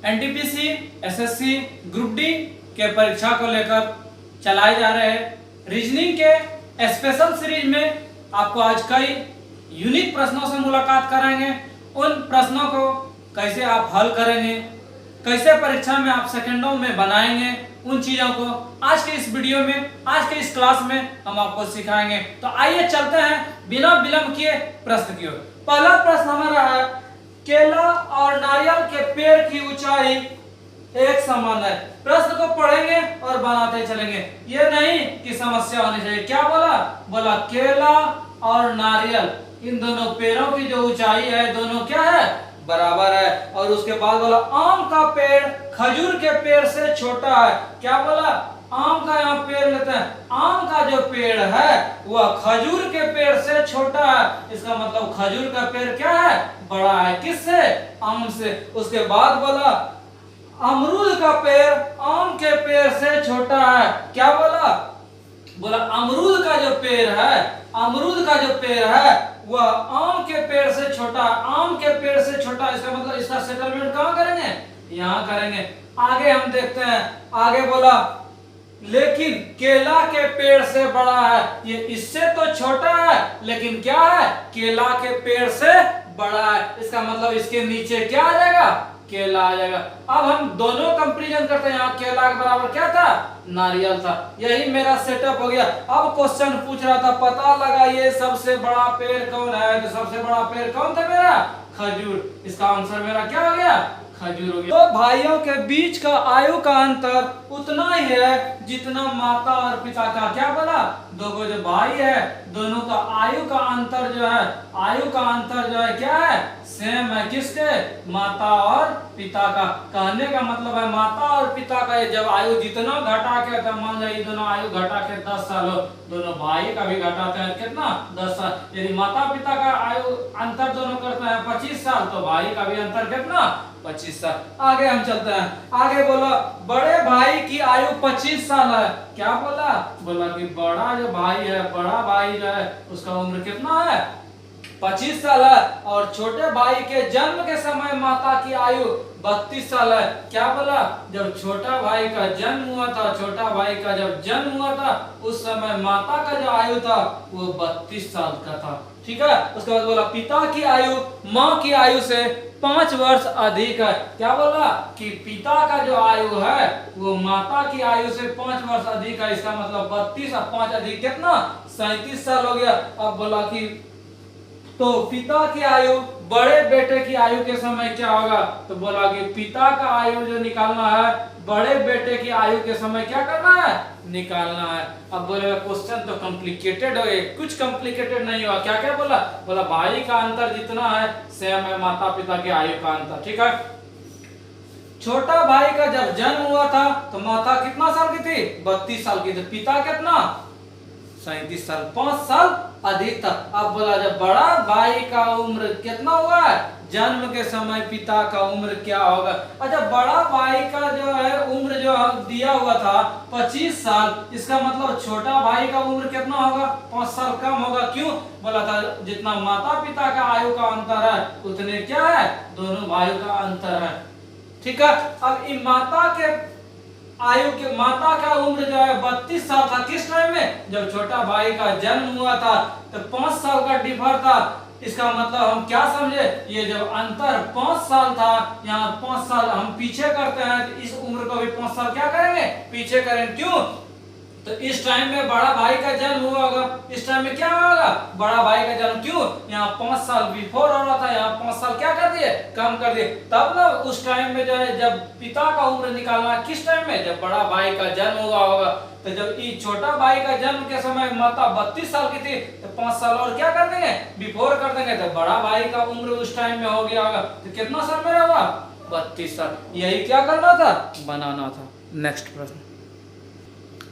NTPC, SSC, group D के परीक्षा को लेकर चलाए जा रहे हैं रीजनिंग के स्पेशल सीरीज में आपको आज कई यूनिक प्रश्नों से मुलाकात कराएंगे। उन प्रश्नों को कैसे आप हल करेंगे, कैसे परीक्षा में आप सेकंडों में बनाएंगे, उन चीजों को आज के इस वीडियो में, आज के इस क्लास में हम आपको सिखाएंगे। तो आइए चलते हैं बिना विलंब किए प्रश्न की ओर। पहला प्रश्न हमारा है, केला और नारियल के पेड़ की ऊंचाई एक समान है। प्रश्न को पढ़ेंगे और बनाते चलेंगे, ये नहीं कि समस्या होनी चाहिए। क्या बोला? बोला केला और नारियल, इन दोनों पेड़ों की जो ऊंचाई है दोनों क्या है? बराबर है। और उसके बाद बोला आम का पेड़ खजूर के पेड़ से छोटा है। क्या बोला? आम का यहाँ पेड़ लेते हैं, आम का जो पेड़ है वह खजूर के पेड़ से छोटा है। इसका मतलब खजूर का पेड़ क्या है? बड़ा है। किससे? आम से। उसके बाद बोला अमरूद का पेड़ आम के पेड़ से छोटा है। क्या बोला? बोला अमरूद का जो पेड़ है, अमरूद का जो पेड़ है वह आम के पेड़ से छोटा, आम के पेड़ से छोटा। इसका मतलब इसका सेटलमेंट कहाँ करेंगे? यहाँ करेंगे। आगे हम देखते हैं, आगे बोला लेकिन केला के पेड़ से बड़ा है। ये इससे तो छोटा है लेकिन क्या है? केला के पेड़ से बड़ा है। इसका मतलब इसके नीचे क्या आ जाएगा? केला आ जाएगा। अब हम दोनों कंपैरिजन करते हैं। यहाँ केला के बराबर क्या था? नारियल था। यही मेरा सेटअप हो गया। अब क्वेश्चन पूछ रहा था पता लगाइए सबसे बड़ा पेड़ कौन है, तो सबसे बड़ा पेड़ कौन था मेरा? खजूर। इसका आंसर मेरा क्या हो गया? खजूर हो गया। तो भाइयों के बीच का आयु का अंतर उतना ही है जितना माता और पिता का। क्या बोला? दो जो भाई है दोनों का आयु का अंतर जो है, आयु का अंतर जो है क्या है? सेम है। किसके? माता और पिता का। कहने का मतलब है माता और पिता का जब आयु जितना घटा के, मान लीजिए दोनों आयु घटा के 10 साल हो, दोनों भाई का भी घटाते हैं कितना? 10 साल। यदि माता पिता का आयु अंतर दोनों करते हैं 25 साल, तो भाई का भी अंतर कितना? 25 साल। आगे हम चलते हैं। आगे बोला बड़े भाई की आयु 25 साल है। क्या बोला? बोला कि बड़ा जो भाई है, बड़ा भाई जो है उसका उम्र कितना है? 25 साल है। और छोटे भाई के जन्म के समय माता की आयु 32 साल है। क्या बोला? जब छोटा भाई का जन्म हुआ था, छोटा भाई का जब जन्म हुआ था उस समय माता का जो आयु था वो 32 साल का था। ठीक है। उसके बाद बोला पिता की आयु माँ की आयु से 5 वर्ष अधिक है। क्या बोला? कि पिता का जो आयु है वो माता की आयु से 5 वर्ष अधिक है। इसका मतलब 32 और 5 अधिक कितना? 37 साल हो गया। अब बोला कि तो पिता की आयु बड़े बेटे की आयु के समय क्या होगा? तो बोला कि पिता का आयु जो निकालना है बड़े बेटे की आयु के समय क्या करना है? निकालना है। अब बोलेगा क्वेश्चन तो कॉम्प्लिकेटेड हो गए, कुछ कॉम्प्लिकेटेड नहीं हुआ। क्या क्या बोला? बोला भाई का अंतर जितना है सेम है माता पिता की आयु का अंतर। ठीक है। छोटा भाई का जब जन्म हुआ था तो माता कितना साल की थी? 32 साल की थी। पिता कितना? 37 साल, 5 साल अधिक था। अब बोला जब बड़ा भाई का उम्र कितना हुआ है जन्म के समय, पिता का उम्र क्या होगा? अच्छा, बड़ा भाई का जो है उम्र जो दिया हुआ था 25 साल, इसका मतलब छोटा भाई का उम्र कितना होगा? 5 साल कम होगा। क्यों? बोला था जितना माता पिता का आयु का अंतर है उतने क्या है? दोनों भाइयों का अंतर है। ठीक है। अब इन माता के आयु के, माता का उम्र जो है 32 साल था। किस टाइम में? जब छोटा भाई का जन्म हुआ था तो 5 साल का डिफर था। इसका मतलब हम क्या समझे? ये जब अंतर 5 साल था, यहाँ 5 साल हम पीछे करते हैं तो इस उम्र को भी 5 साल क्या करेंगे? पीछे करेंगे। क्यों? तो इस टाइम में बड़ा भाई का जन्म हुआ होगा, इस टाइम में क्या होगा? बड़ा भाई का जन्म। क्यों? यहाँ 5 साल बिफोर हो रहा था, यहाँ 5 साल क्या कर दिए? कम कर दिए। तब ना उस टाइम में जो है जब पिता का उम्र निकालना है किस टाइम में? जब बड़ा भाई का जन्म हुआ होगा। तो जब ये छोटा भाई का जन्म के समय माता 32 साल की थी तो 5 साल और क्या कर देंगे? बिफोर कर देंगे। तो बड़ा भाई का उम्र उस टाइम में हो गया होगा तो कितना साल में होगा? 32 साल। यही क्या करना था? बनाना था। नेक्स्ट प्रश्न,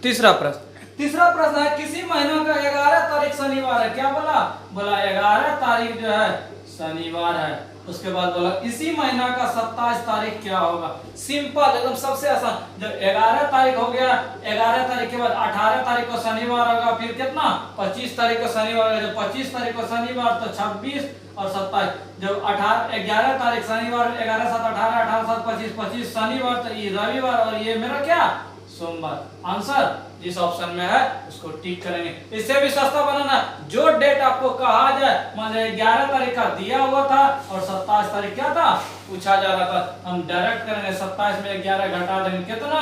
तीसरा प्रश्न है किसी महीने का 11 तारीख शनिवार है। क्या बोला? बोला 11 तारीख जो है शनिवार है। उसके बाद बोला इसी महीना का 27 तारीख क्या होगा? सिंपल एकदम, सबसे आसान। जब 11 तारीख हो गया, 11 तारीख के बाद 18 तारीख को शनिवार होगा, फिर कितना? 25 तारीख को शनिवार होगा। जब 25 तारीख को शनिवार तो 26 और 27। जब 11 तारीख शनिवार 11 7 18 18 7 25 25 शनिवार तो ये रविवार और ये मेरा क्या सोमवार। आंसर जिस ऑप्शन में है उसको टिक करेंगे। इससे भी सस्ता बनाना, जो डेट आपको कहा जाए, मान लीजिए 11 तारीख का दिया हुआ था और 27 तारीख क्या था पूछा जा रहा था, हम डायरेक्ट करेंगे 27 में 11 घटा देंगे कितना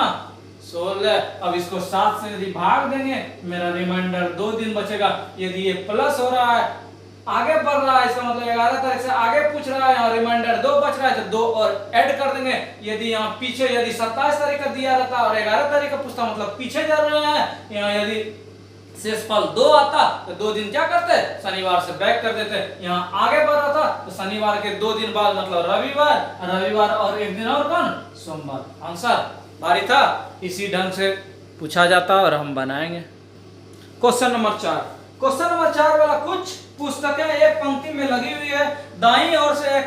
16। अब इसको 7 से यदि भाग देंगे मेरा रिमाइंडर 2 दिन बचेगा। यदि ये प्लस हो रहा है आगे बढ़ रहा है इसका मतलब 11 तारीख से आगे पूछ रहा है, यहाँ रिमाइंडर 2 बच रहा है तो 2 और ऐड कर देंगे। यदि यहाँ पीछे यदि 27 तारीख का दिया रहता और 11 तारीख का पूछता मतलब पीछे जा रहे हैं, यहाँ यदि शेषफल 2 आता तो 2 दिन क्या करते शनिवार से बैक कर देते। यहाँ आगे बढ़ रहा था तो शनिवार के 2 दिन बाद मतलब रविवार और एक दिन और कौन सोमवार। आंसर भारी था, इसी ढंग से पूछा जाता और हम बनाएंगे। Question number 4। क्वेश्चन नंबर 4 वाला, कुछ पुस्तकें एक पंक्ति में लगी हुई है, दाईं ओर से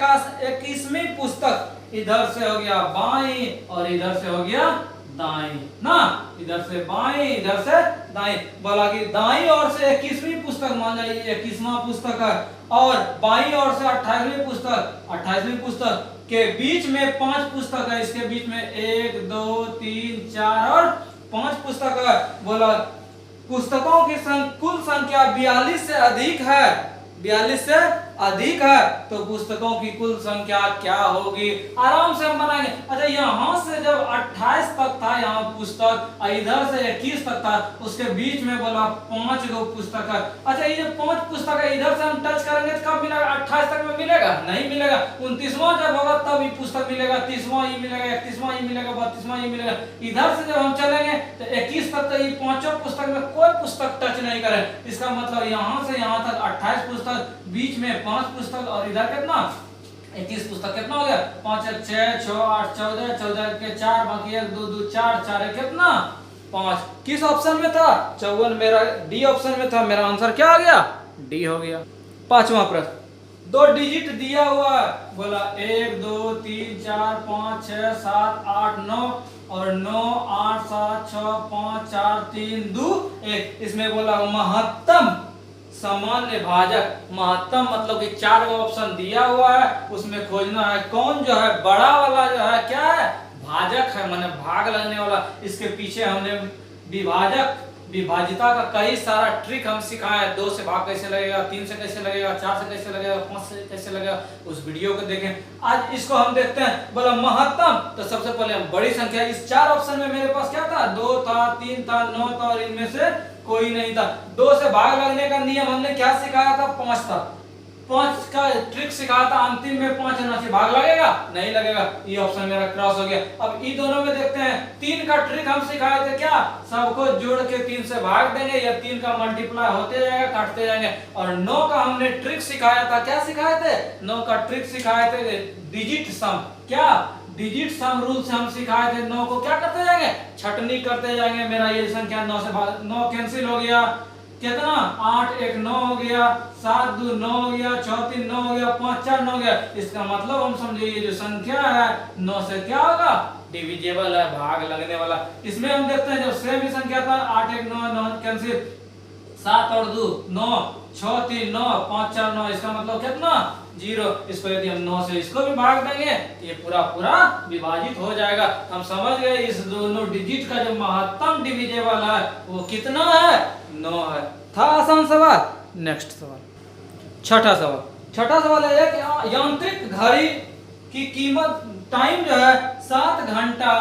21वीं पुस्तक इधर से हो गया बाईं और इधर से हो गया दाईं ना, इधर से बाईं इधर से दाईं। बोला कि दाईं ओर से 21वीं पुस्तक मान जाइए 21वां पुस्तक है और बाईं ओर से 28वीं पुस्तक के बीच में 5 पुस्तक है, इसके बीच में 1 2 3 4 और 5 पुस्तक है। बोला पुस्तकों की कुल संख्या 42 से अधिक है, 42 से अधिक है तो पुस्तकों की कुल संख्या क्या होगी। आराम से हम बनाएंगे। अच्छा यहाँ से जब 28 तक था यहाँ पुस्तक, इधर से 21 तक था, उसके बीच में बोला 5 गो पुस्तक है। अच्छा ये जो 5 पुस्तक है इधर से हम टच करेंगे तो कब मिलेगा 28 तक में मिलेगा नहीं मिलेगा। 29वां जब होगा तब ये पुस्तक मिलेगा, 30वां ये मिलेगा, 31वां ये मिलेगा, 32वां ये मिलेगा। इधर से जब हम चलेंगे तो 21 तक तो ये 5 पुस्तक में कोई पुस्तक टच नहीं करे। इसका मतलब यहाँ से यहाँ तक 28 पुस्तक, बीच में 5 पुस्तक और इधर कितना 21 पुस्तक। कितना हो गया 5 6 6 8 14 14 के 4 बाकी 1 2 2 4 4 कितना 5। किस ऑप्शन में था 54, मेरा डी ऑप्शन में था। मेरा आंसर क्या आ गया डी हो गया। 5वां प्रश्न, 2 डिजिट दिया हुआ है, बोला 1 2 3 4 5 6 7 8 9 और 9 8 7 6 5 4 3 2 1। इसमें बोला महत्तम सामान्य भाजक, महत्तम मतलब कि 4 का ऑप्शन दिया हुआ है, उसमें खोजना है कौन जो है बड़ा वाला जो है क्या है भाजक है, माने भाग लगने वाला। इसके पीछे हमने विभाजिता का कई सारा ट्रिक हम सिखाया है। 2 से भाग कैसे लगेगा, 3 से कैसे लगेगा, 4 से कैसे लगेगा, 5 से कैसे लगेगा, उस वीडियो को देखें। आज इसको हम देखते हैं। बोला महत्तम, तो सबसे पहले हम बड़ी संख्या, इस 4 ऑप्शन में मेरे पास क्या था 2 था 3 था 9 था और इनमें से कोई नहीं था। 2 से भाग लगने का नियम हमने क्या सिखाया था 5 था, 5 का ट्रिक सिखाया था। अंतिम में 5 होना चाहिए, भाग लगेगा नहीं लगेगा, ये ऑप्शन मेरा क्रॉस हो गया। अब इन दोनों में देखते हैं। 3 का ट्रिक हम सिखाए थे क्या, सबको जोड़ के 3 से भाग देंगे या 3 का मल्टीप्लाई होते जाएगा काटते जाएंगे। और 9 का हमने ट्रिक सिखाया था, क्या सिखाए थे 9 का ट्रिक सिखाए थे डिजिट सम, क्या डिजिट सम रूल से हम सिखाए थे। 9 को क्या करते जाएंगे छटनी करते जाएंगे। मेरा ये संख्या 9 से 9 कैंसिल हो गया, कितना 8 1 9 हो गया, 7 2 9 हो गया, 4 3 9 हो गया, 5 4 9 हो गया। इसका मतलब हम समझे ये जो संख्या है 9 से क्या होगा डिविजिबल है, भाग लगने वाला। इसमें हम देखते हैं जब सेम ही संख्या था 8 1 9 9 कैंसिल, 7 और 2 9 6 3 9 5 4 9, इसका मतलब कितना 0। इसको यदि हम 9 से इसको भी भाग देंगे तो ये पूरा पूरा विभाजित हो जाएगा। हम समझ गए इस दोनों डिजिट का जो महत्तम डिविजिबल है वो कितना है 9 है। था आसान सवाल। नेक्स्ट सवाल, छठा सवाल है एक यांत्रिक घड़ी की कीमत टाइम जो है 7 घंटा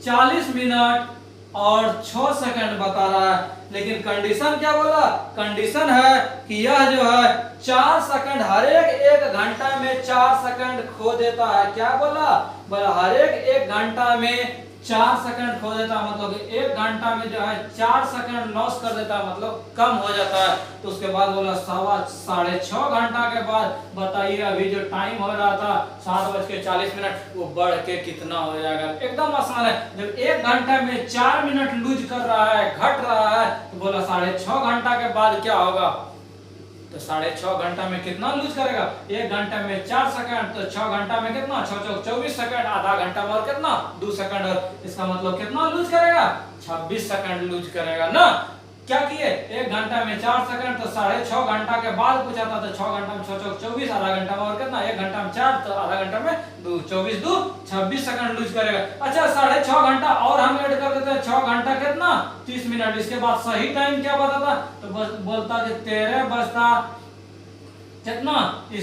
40 मिनट और 6 सेकंड बता रहा है, लेकिन कंडीशन क्या बोला, कंडीशन है कि यह जो है 4 सेकंड हर एक घंटा में 4 सेकंड खो देता है। क्या बोला, बोला हर एक घंटा में 4 सेकंड खो देता है, मतलब कि 1 घंटा में जो है 4 सेकंड लॉस कर देता है, मतलब कम हो जाता है। तो उसके बाद बोला 6.5 घंटा के बाद बताइए अभी जो टाइम हो रहा था 7:40 वो बढ़ के कितना हो जाएगा। एकदम आसान है। जब 1 घंटा में 4 मिनट लूज कर रहा है, घट रहा है, तो बोला 6.5 घंटा के बाद क्या होगा, तो 6.5 घंटा में कितना लूज करेगा 1 घंटा में 4 सेकंड, तो 6 घंटा में कितना 6 चौक 24 सेकंड, आधा घंटा में और कितना 2 सेकंड, और इसका मतलब कितना लूज करेगा 26 सेकंड लूज करेगा ना। क्या किए, 1 घंटा में 4 सेकंड, तो 6.5 घंटा के बाद पूछा था, तो 6 घंटा में 6 24, आधा घंटा में और कितना, 1 घंटा में 4, तो आधा घंटा में 2, 24 2 26 सेकंड लूज करेगा। अच्छा 6.5 घंटा और हम ऐड कर देते हैं, 6 घंटा कितना 30 मिनट। इसके बाद सही टाइम क्या बताता, तो बोलता कि 13 बजता कितना,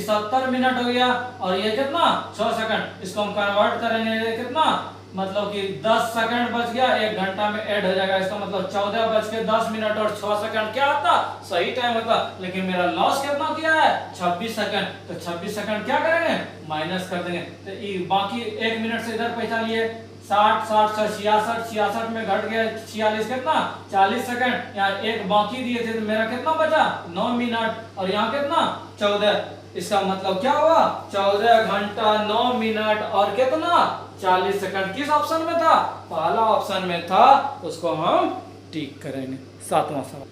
70 मिनट हो गया, और ये कितना 6 सेकंड। इसको हम कन्वर्ट करेंगे, ये कितना मतलब कि 10 सेकंड बच गया, 1 घंटा में ऐड हो जाएगा। इसका मतलब 14 बज के 10 मिनट और 6 सेकंड क्या आता, सही टाइम होता। लेकिन मेरा लॉस कितना किया है, 26 सेकंड। तो 26 सेकंड क्या करेंगे, माइनस कर देंगे। तो बाकी 1 मिनट से इधर पैसा लिए, 60 60 66 66 में घट गया 46, कितना 40 सेकंड। यहाँ एक बाकी दिए थे, तो मेरा कितना बचा 9 मिनट, और यहाँ कितना 14। इसका मतलब क्या हुआ, 14 घंटा 9 मिनट और कितना 40 सेकंड। किस ऑप्शन में था, पहला ऑप्शन में था, उसको हम टिक करेंगे। 7वां सवाल,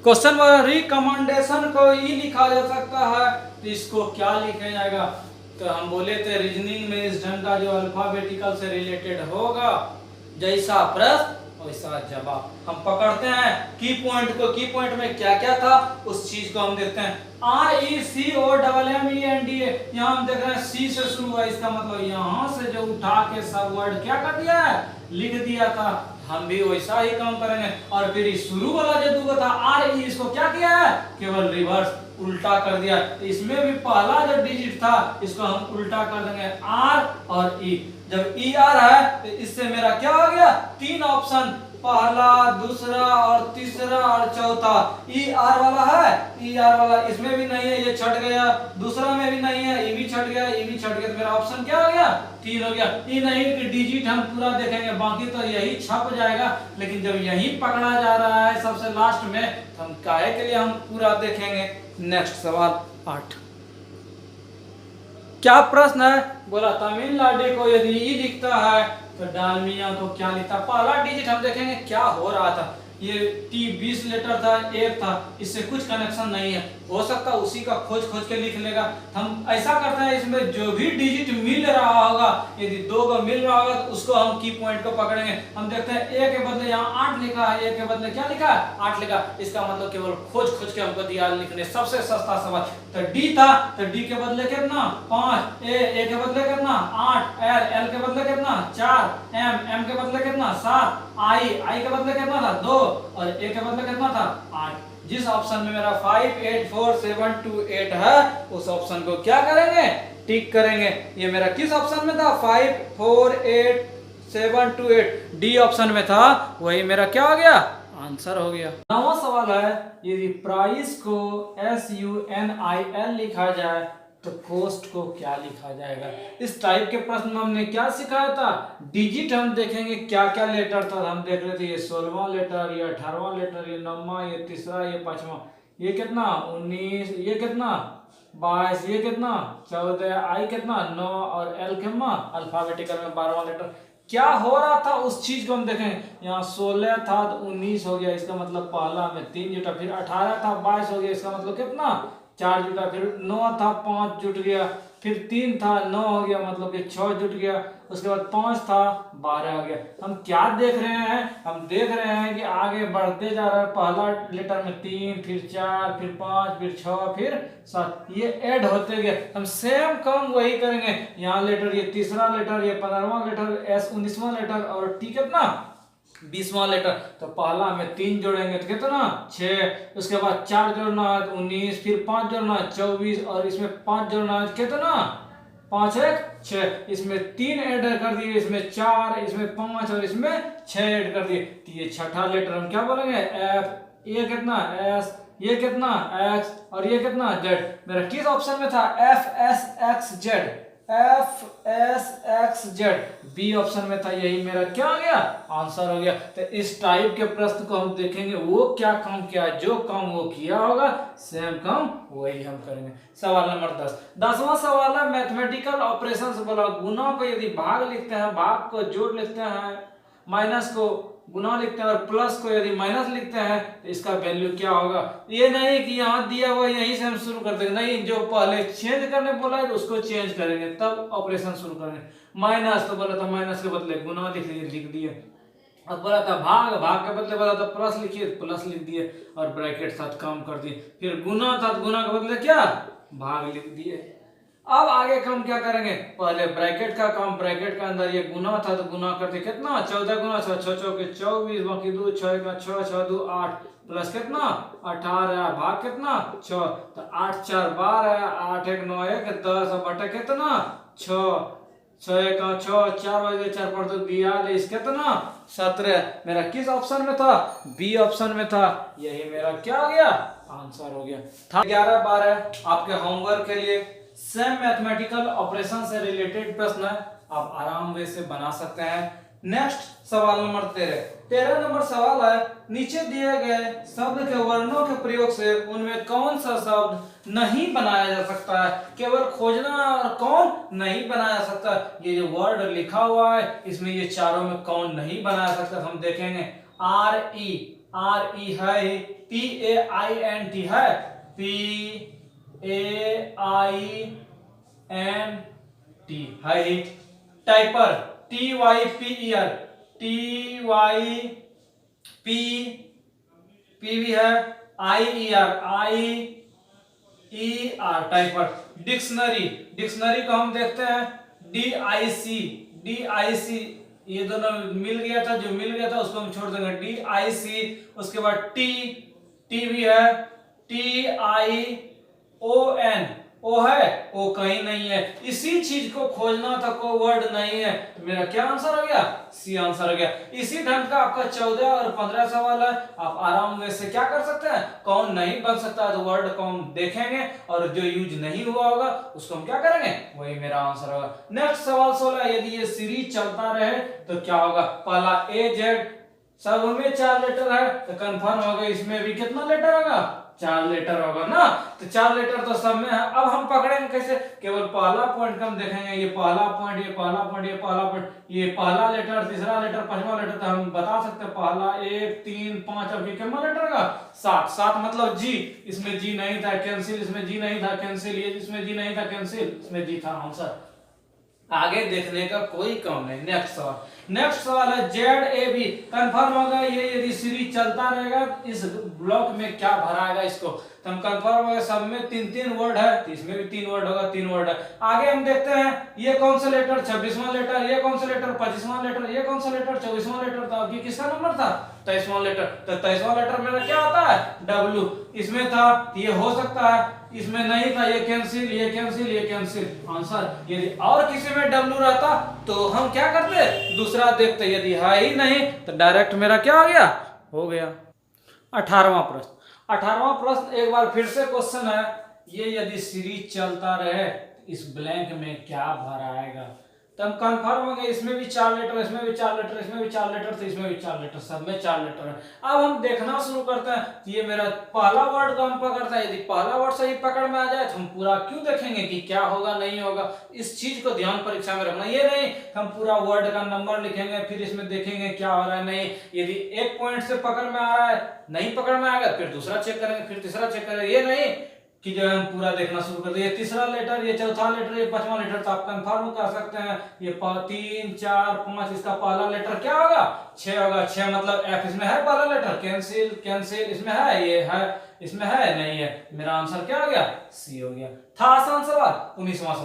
क्वेश्चन नंबर, रिकमेंडेशन को ई लिखा जा सकता है, तो इसको क्या लिखा जाएगा। तो हम बोले थे रीजनिंग में इस ढंग का जो अल्फाबेटिकल से रिलेटेड होगा, जैसा प्रश्न वैसा जवाब। हम पकड़ते हैं की पॉइंट को, की पॉइंट में क्या क्या था उस चीज को हम देखते हैं। RECOMMENDA, यहाँ हम देख रहे हैं सी से शुरू है, इसका मतलब यहाँ से जो उठा के सब वर्ड क्या कर दिया है, लिख दिया था। हम भी वैसा ही काम करेंगे। और फिर शुरू वाला जो दूगो था RE, इसको क्या किया है, केवल रिवर्स उल्टा कर दिया। तो इसमें भी पहला जो डिजिट था इसको हम उल्टा कर देंगे, R और E। जब ER है तो इससे मेरा क्या हो गया, 3 ऑप्शन, पहला, दूसरा और तीसरा और चौथा। ER वाला है, ER वाला इसमें भी नहीं है, ये छट गया। दूसरा में भी नहीं है, ये भी छट गया, ये भी छट गया। तो मेरा ऑप्शन क्या हो गया, 3 हो गया। ये नहीं कि डिजिट हम पूरा देखेंगे, बाकी तो यही छप जाएगा। लेकिन जब यही पकड़ा जा रहा है सबसे लास्ट में, तो हम काहे के लिए हम पूरा देखेंगे। नेक्स्ट सवाल 8, क्या प्रश्न है, बोला तमिलनाडु को यदि ई दिखता है तो डालमिया को क्या लिखता। पहला डिजिट हम देखेंगे क्या हो रहा था। ये T 20 लेटर था, एक था, इससे कुछ कनेक्शन नहीं है। हो सकता उसी का खोज खोज के लिख लेगा। हम ऐसा करते हैं, इसमें जो भी डिजिट मिल रहा होगा, यदि 2 को मिल रहा होगा तो उसको हम की पॉइंट को पकड़ेंगे। हम देखते हैं ए के बदले यहाँ 8 लिखा है, ए के बदले क्या लिखा है 8 लिखा। इसका मतलब केवल खोज खोज के हमको दिया लिखने, सबसे सस्ता सवाल। तो डी था, तो डी के बदले कितना 5, ए के बदले कितना 8, एल के बदले कितना 4, एम के बदले कितना 7, आई के बदले कितना था 2, और ए के बदले कितना था 8। जिस ऑप्शन में मेरा 5 8 4 7 2 8 है, उस ऑप्शन को क्या करेंगे, टिक करेंगे। ये मेरा किस ऑप्शन में था, 5 4 8 7 2 8, डी ऑप्शन में था, वही मेरा क्या हो गया, आंसर हो गया। 9वां सवाल है, यदि प्राइस को SUNIL लिखा जाए तो कॉस्ट को क्या लिखा जाएगा। इस टाइप के प्रश्न में हमने क्या सिखाया था, डिजिट हम देखेंगे क्या क्या लेटर था। हम देख रहे थे ये 16वां लेटर, ये 18वां लेटर, ये 9वां, ये तीसरा, ये 5वां, ये कितना 19, ये कितना 22, ये कितना 14, आई कितना 9, और एल कितना अल्फाबेटिकल में 12वां लेटर। क्या हो रहा था उस चीज को हम देखें। यहाँ 16 था तो 19 हो गया, इसका मतलब पहला में 3 जुटा, फिर 18 था 22 हो गया, इसका मतलब कितना 4 जुटा, फिर 9 था 5 जुट गया, फिर 3 था 9 हो गया, मतलब कि 6 जुट गया, उसके बाद 5 था 12 हो गया। हम क्या देख रहे हैं, हम देख रहे हैं कि आगे बढ़ते जा रहा है। पहला लेटर में 3, फिर 4, फिर 5, फिर 6, फिर 7, ये ऐड होते गए। हम सेम काम वही करेंगे। यहाँ लेटर, ये तीसरा लेटर, ये 15वां लेटर, एस 19वां लेटर, और टी कितना 20वां लेटर। तो पहला में 3 जोड़ेंगे तो कितना 6, उसके बाद 4 जोड़ना है तो 19, फिर 5 जोड़ना है 24, और इसमें 5 जोड़ना है कितना 5 1 6, इसमें 3 ऐड कर दिए, इसमें 4, इसमें 5 और इसमें 6 ऐड कर दिए। तो ये छठा लेटर हम क्या बोलेंगे एफ, ये कितना एस, ये कितना एक्स, और ये कितना जेड। मेरा किस ऑप्शन में था FSXZ, FSXZ, बी ऑप्शन में था, यही मेरा क्या हो गया आंसर हो गया। तो इस टाइप के प्रश्न को हम देखेंगे, वो क्या काम किया, जो काम वो किया होगा सेम काम वही हम करेंगे। सवाल नंबर 10, 10वां सवाल है मैथमेटिकल ऑपरेशन से बोला, गुना को यदि भाग लिखते हैं, भाग को जोड़ लिखते हैं, माइनस को गुना लिखते हैं, और प्लस को यदि माइनस लिखते हैं तो इसका वैल्यू क्या होगा। ये नहीं कि यहाँ दिया हुआ यहीं से हम शुरू कर देंगे, नहीं, जो पहले चेंज करने बोला है उसको चेंज करेंगे तब ऑपरेशन शुरू करेंगे। माइनस तो बोला था, माइनस के बदले गुना लिख दिए, अब बोला था भाग, भाग के बदले बोला था प्लस लिखिए, प्लस लिख दिए और ब्रैकेट साथ काम कर दिए। फिर गुना था तो गुना के बदले क्या, भाग लिख दिए। अब आगे काम क्या करेंगे, पहले ब्रैकेट का काम, ब्रैकेट का अंदर ये गुना था तो गुना करते कितना, 14 गुना 6, 6 चौके 24, बाकी 2 6 का 6, 6 2 8 प्लस कितना 18, भाग कितना 6, तो 8 4 12, 8 1 9 1 10, बटे कितना 6, 6 का 6, 4 बजे 4 पर 2 42, कितना 17। मेरा किस ऑप्शन में था, बी ऑप्शन में था। यही मेरा क्या हो गया, आंसर हो गया था। 11 12 आपके होमवर्क के लिए सेम मैथमेटिकल ऑपरेशन से रिलेटेड प्रश्न है, आप आराम से बना सकते हैं। नेक्स्ट सवाल नंबर 13 नंबर सवाल है, नीचे दिए गए शब्द के वर्णों के प्रयोग से उनमें कौन सा शब्द नहीं बनाया जा सकता है, केवल खोजना और कौन नहीं बनाया जा सकता। ये जो वर्ड लिखा हुआ है इसमें ये चारों में कौन नहीं बनाया सकता, हम देखेंगे। आर ई है, PAINT है, PAINT है। टाइपर TYPER, भी है, IER टाइपर। डिक्शनरी को हम देखते हैं DIC, ये दोनों मिल गया था, जो मिल गया था उसको हम छोड़ देंगे DIC। उसके बाद टी भी है, TION, ओ है, ओ कहीं नहीं है। इसी चीज को खोजना था, कोई वर्ड नहीं है, तो मेरा क्या आंसर हो गया, सी आंसर हो गया। इसी ढंग का आपका 14 और 15 सवाल है, आप आराम से क्या कर सकते हैं, कौन नहीं बन सकता है तो वर्ड को हम देखेंगे और जो यूज नहीं हुआ होगा उसको हम क्या करेंगे, वही मेरा आंसर होगा। नेक्स्ट सवाल 16, यदि ये सीरीज चलता रहे तो क्या होगा। पहला AZ सब में 4 लेटर है तो कंफर्म होगा, इसमें भी कितना लेटर होगा, 4 लेटर होगा ना, तो 4 लेटर तो सब में है। अब हम पकड़ेंगे कैसे, केवल पहला पॉइंट हम देखेंगे, ये पहला पॉइंट, ये पहला पॉइंट, ये पहला पॉइंट, ये पहला लेटर, तीसरा लेटर, पांचवा लेटर, तो हम बता सकते हैं पहला 1 3 5, अब ये कितना लेटर होगा, 7 मतलब जी, इसमें जी नहीं था कैंसिल, इसमें जी नहीं था कैंसिल, ये इसमें जी नहीं था कैंसिल, इसमें जी था आंसर। आगे देखने का कोई काम नहीं। नेक्स्ट सवाल है ZAB, कंफर्म होगा ये यदि सीरीज चलता रहेगा इस ब्लॉक में क्या भराएगा इसको, तो हम कंफर्म होगा सब में 3 वर्ड है तो इसमें भी 3 वर्ड होगा, 3 वर्ड है। आगे हम देखते हैं ये कौन सा लेटर, 26वां लेटर, ये कौन सा लेटर, 25वां लेटर, ये कौन सा लेटर, 24वां लेटर, तो अभी किसका नंबर था, 23वां लेटर, तो 23वां लेटर मेरा क्या आता है, W। इसमें था ये हो सकता है, इसमें नहीं था, ये कैंसिल, ये कैंसिल, ये कैंसिल, आंसर। यदि और किसी में W रहता तो हम क्या करते, दूसरा देखते, यदि है ही नहीं तो डायरेक्ट मेरा क्या हो गया। 18वां प्रश्न एक बार फिर से क्वेश्चन है, ये यदि सीरीज चलता रहे इस ब्लैंक में क्या भराएगा, तो हम कंफर्म हो गए इसमें भी 4 लेटर, इसमें भी 4 लेटर, इसमें भी 4 लेटर, तो इसमें भी 4 लेटर, सब में 4 लेटर है। अब हम देखना शुरू करते हैं, ये मेरा पहला वर्ड को हम पकड़ता है, यदि पहला वर्ड सही पकड़ में आ जाए तो हम पूरा क्यों देखेंगे कि क्या होगा नहीं होगा, इस चीज को ध्यान परीक्षा में रखना। ये नहीं हम पूरा वर्ड का नंबर लिखेंगे फिर इसमें देखेंगे क्या हो रहा है, नहीं, यदि एक पॉइंट से पकड़ में आ रहा है, नहीं पकड़ में आएगा फिर दूसरा चेक करेंगे, फिर तीसरा चेक करेंगे, ये नहीं कि जो हम पूरा देखना शुरू कर दे, ये तीसरा लेटर, ये चौथा लेटर, ये पांचवा लेटर, तो आप कंफर्म कर सकते हैं ये 3 4 5, इसका पहला लेटर क्या होगा, 6 होगा। 6 मतलब F, इसमें है पहला लेटर, कैंसिल कैंसिल, इसमें है, ये है, इसमें है नहीं है, मेरा आंसर क्या हो गया, सी हो गया। था आसान सवाल। 19वां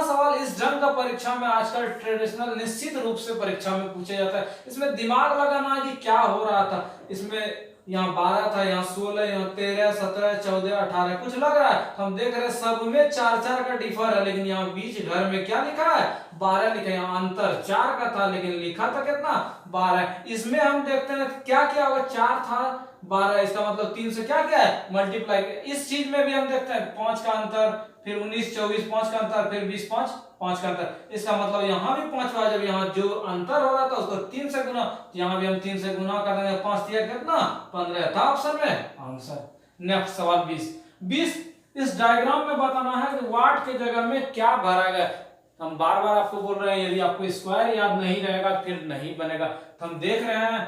सवाल इस ढंग का परीक्षा में आजकल ट्रेडिशनल निश्चित रूप से परीक्षा में पूछा जाता है, इसमें दिमाग लगाना कि क्या हो रहा था, इसमें यहाँ 12 था, यहाँ 16, यहाँ 13 17 14 18, कुछ लग रहा है, हम देख रहे हैं सब में 4 4 का डिफर है, लेकिन यहाँ बीच घर में क्या लिखा है, 12 लिखा है, यहाँ अंतर 4 का था लेकिन लिखा था कितना, 12। इसमें हम देखते हैं क्या क्या होगा, 4 था 12, इसका मतलब 3 से क्या क्या है, मल्टीप्लाई। इस चीज में भी हम देखते हैं 5 का अंतर, फिर 19 24 5 का अंतर, फिर 20 5 का अंतर, इसका मतलब यहाँ भी 5 हुआ, जब यहाँ जो अंतर हो रहा था उसको 3 से गुना, यहाँ भी हम 3 से गुना कर देंगे, 5 दिया कितना 15 था ऑप्शन में आंसर। नेक्स्ट सवाल 20 इस डायग्राम में बताना है कि वाट के जगह में क्या भरा गया। हम बार बार आपको बोल रहे हैं, यदि आपको स्क्वायर याद नहीं रहेगा फिर नहीं बनेगा, तो हम देख रहे हैं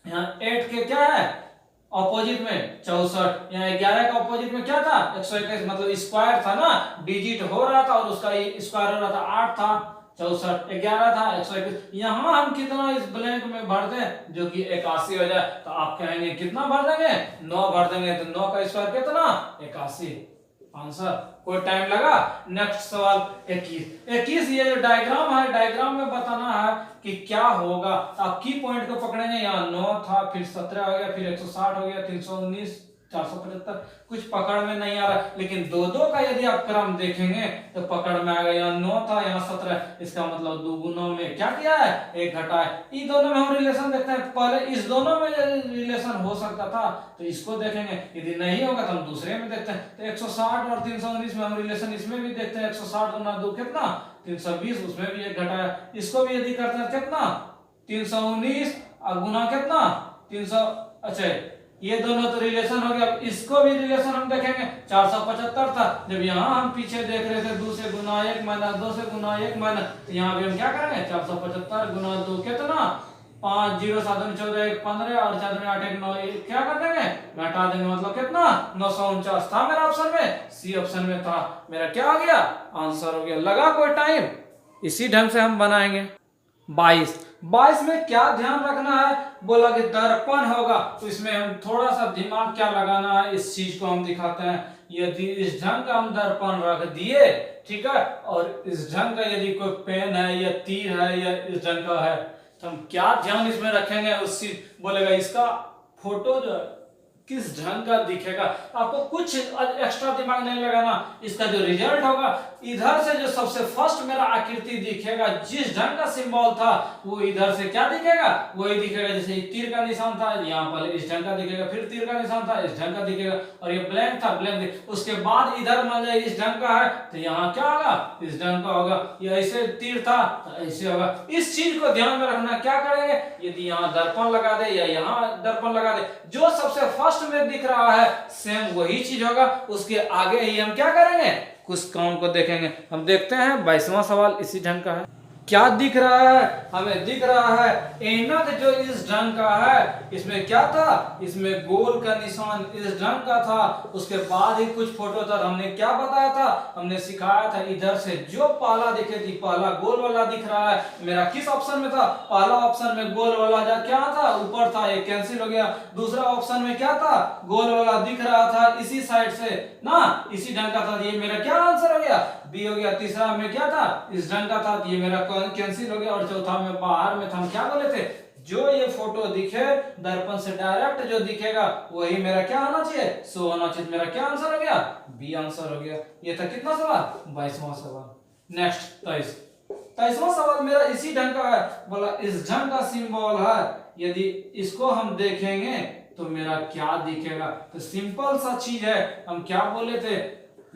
यहाँ 8 के क्या है ऑपोजिट में 64, यहाँ 11 का ऑपोजिट में क्या था 121, मतलब स्क्वायर था ना, डिजिट हो रहा था और उसका स्क्वायर हो रहा था, 8 था 64, 11 था 121। यहाँ हम कितना इस ब्लैंक में भर दें जो कि 81 हो जाए, तो आप कहेंगे कितना भर देंगे, 9 भर देंगे, तो 9 का स्क्वायर कितना, 81 आंसर। कोई टाइम लगा। नेक्स्ट सवाल 21। ये जो डायग्राम है, डायग्राम में बताना है कि क्या होगा। आप की पॉइंट को पकड़ेंगे, यहाँ 9 था, फिर 17 हो गया, फिर 160 हो गया, 319, 475, कुछ पकड़ में नहीं आ रहा। लेकिन दो दो का यदि आप क्रम देखेंगे तो पकड़ में आ गया। यहाँ 9 था, यहाँ 17, इसका मतलब दो गुणों में क्या किया है, एक घटा है। इन दोनों में हम रिलेशन देखते हैं। पहले इस दोनों में रिलेशन हो सकता था तो इसको देखेंगे, यदि नहीं होगा तो हम दूसरे में देखते हैं। तो 160 और 319 में हम रिलेशन इसमें भी देखते हैं। 160 गुना 2 कितना, 320, उसमें भी एक घटा है। इसको भी यदि करते हैं कितना, 319 और गुना कितना, 300। अच्छा, ये दोनों तो रिलेशन हो गया। इसको भी रिलेशन हम देखेंगे। 475 था, जब यहाँ हम पीछे देख रहे थे 2 से गुना 1 माइनस 2 से गुना 1 माइनस, तो यहाँ भी हम क्या करेंगे, 475 गुना 2 कितना, 5 0 7 14 1 15 और 4 में 8 1 9, क्या कर देंगे, घटा देंगे, मतलब कितना, 949 था मेरा ऑप्शन में, सी ऑप्शन में था। मेरा क्या हो गया, आंसर हो गया। लगा कोई टाइम। इसी ढंग से हम बनाएंगे 22 में क्या ध्यान रखना है, बोला कि दर्पण होगा, तो इसमें हम थोड़ा सा दिमाग क्या लगाना है, इस चीज को हम दिखाते हैं। यदि इस ढंग का हम दर्पण रख दिए, ठीक है, और इस ढंग का यदि कोई पेन है या तीर है या इस ढंग का है, तो हम क्या ध्यान इसमें रखेंगे, उस चीज बोलेगा इसका फोटो जो है किस ढंग का दिखेगा। आपको कुछ एक्स्ट्रा दिमाग नहीं लगाना। इसका जो रिजल्ट होगा, इधर से जो सबसे फर्स्ट मेरा आकृति दिखेगा, जिस ढंग का सिंबल था वो इधर से क्या दिखेगा, वही दिखेगा। जैसे तीर का निशान था, यहाँ पर इस ढंग का दिखेगा, फिर तीर का निशान था, इस ढंग का दिखेगा, और ये ब्लैंक था, ब्लैंक। उसके बाद इधर मान जाए इस ढंग का है, तो यहाँ क्या होगा, इस ढंग का होगा। ये ऐसे तीर था तो ऐसे होगा। इस चीज को ध्यान में रखना। क्या करेंगे, यदि यहाँ दर्पण लगा दे या यहाँ दर्पण लगा दे, जो सबसे फर्स्ट में दिख रहा है सेम वही चीज होगा। उसके आगे ही हम क्या करेंगे, कुछ काम को देखेंगे। हम देखते हैं 22वां सवाल इसी ढंग का है। क्या दिख रहा है, हमें दिख रहा है ऐनक जो इस ढंग का है, इसमें क्या था, इसमें गोल का निशान इस ढंग का था। उसके बाद ही कुछ फोटो था, हमने क्या बताया था, हमने सिखाया था इधर से जो पहला दिखे थी, पहला गोल वाला दिख रहा है। मेरा किस ऑप्शन में था, पहला ऑप्शन में गोल वाला क्या था, ऊपर था, ये कैंसिल हो गया। दूसरा ऑप्शन में क्या था, गोल वाला दिख रहा था इसी साइड से ना, इसी ढंग का था, ये मेरा क्या आंसर हो गया, बी हो गया। तीसरा में क्या था, इस ढंग का था, ये मेरा कैंसिल हो गया। और चौथा में बाहर में था, हम क्या बोले थे, जो ये फोटो दिखे दर्पण से डायरेक्ट जो दिखेगा वही मेरा क्या होना चाहिए, सो होना चाहिए। मेरा क्या आंसर हो गया, बी आंसर हो गया। ये था कितना सवाल, 22वां सवाल। नेक्स्ट 23वां सवाल मेरा इसी ढंग का है। बोला इस ढंग का सिंबल है, यदि इसको हम देखेंगे तो मेरा क्या दिखेगा। तो सिंपल सा चीज है, हम क्या बोले थे,